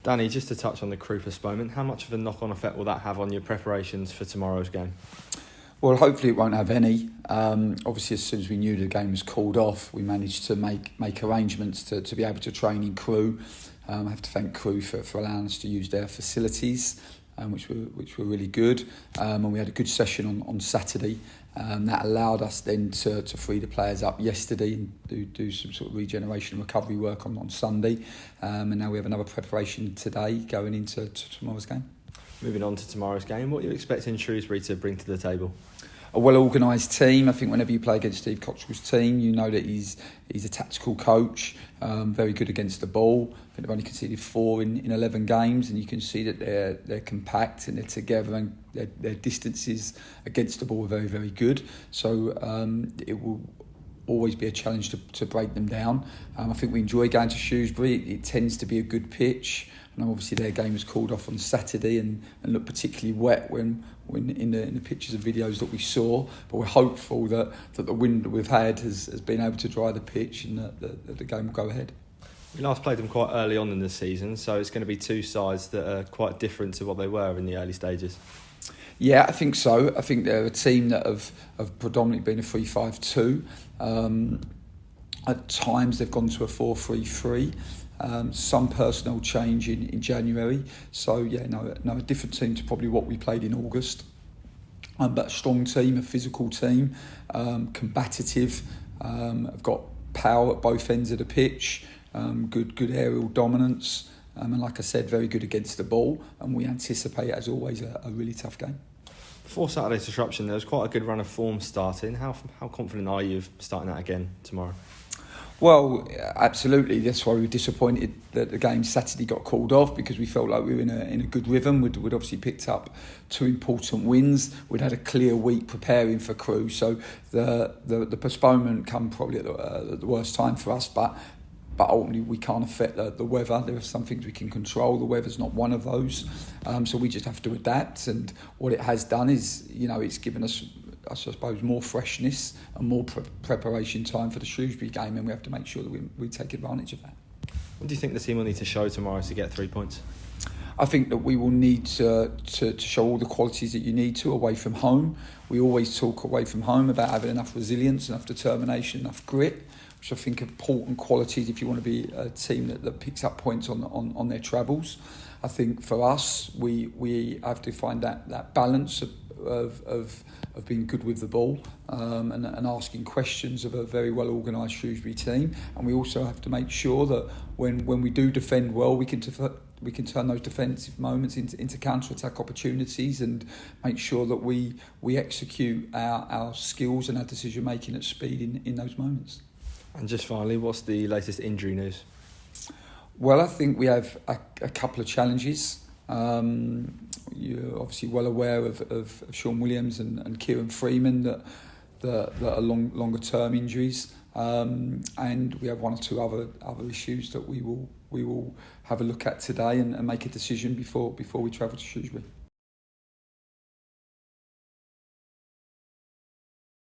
Danny, just to touch on the Crewe postponement, how much of a knock-on effect will that have on your preparations for tomorrow's game? Well, hopefully it won't have any. Obviously, as soon as we knew the game was called off, we managed to make arrangements to be able to train in Crewe. I have to thank Crewe for allowing us to use their facilities, which were really good. And we had a good session on Saturday. That allowed us then to free the players up yesterday and do some sort of regeneration and recovery work on Sunday. And now we have another preparation today going into tomorrow's game. Moving on to tomorrow's game, what are you expecting Shrewsbury to bring to the table? A well-organised team. I think whenever you play against Steve Cottrell's team, you know that he's a tactical coach, very good against the ball. I think they've only conceded 4 in 11 games, and you can see that they're compact and they're together, and their distances against the ball are very, very good. So it will always be a challenge to break them down. I think we enjoy going to Shrewsbury. It tends to be a good pitch. And obviously their game was called off on Saturday and looked particularly wet when in the pictures and videos that we saw. But we're hopeful that the wind that we've had has been able to dry the pitch and that the game will go ahead. We last played them quite early on in the season, so it's going to be two sides that are quite different to what they were in the early stages. Yeah, I think so. I think they're a team that have predominantly been a 3-5-2. At times they've gone to a 4-3-3. Some personnel change in January. So, yeah, a different team to probably what we played in August. But a strong team, a physical team, combative, have got power at both ends of the pitch, good aerial dominance. And like I said, very good against the ball. And we anticipate, as always, a really tough game. Before Saturday's disruption, there was quite a good run of form starting. How confident are you of starting that again tomorrow? Well, absolutely. That's why we were disappointed that the game Saturday got called off, because we felt like we were in a good rhythm. We'd obviously picked up 2 important wins. We'd had a clear week preparing for Crewe, so the postponement come probably at the worst time for us. But ultimately we can't affect the weather. There are some things we can control. The weather's not one of those. So we just have to adapt. And what it has done is, it's given us, I suppose, more freshness and more preparation time for the Shrewsbury game, and we have to make sure that we take advantage of that. What do you think the team will need to show tomorrow to get 3 points? I think that we will need to show all the qualities that you need to away from home. We always talk away from home about having enough resilience, enough determination, enough grit, which I think are important qualities if you want to be a team that picks up points on their travels. I think for us, we have to find that balance of being good with the ball and asking questions of a very well organised Shrewsbury team. And we also have to make sure that when we do defend well, we can turn those defensive moments into counter-attack opportunities and make sure that we execute our skills and our decision-making at speed in those moments. And just finally, what's the latest injury news? Well, I think we have a couple of challenges. You're obviously well aware of Sean Williams and Kieran Freeman that are longer term injuries, and we have 1 or 2 other issues that we will have a look at today and make a decision before we travel to Shrewsbury.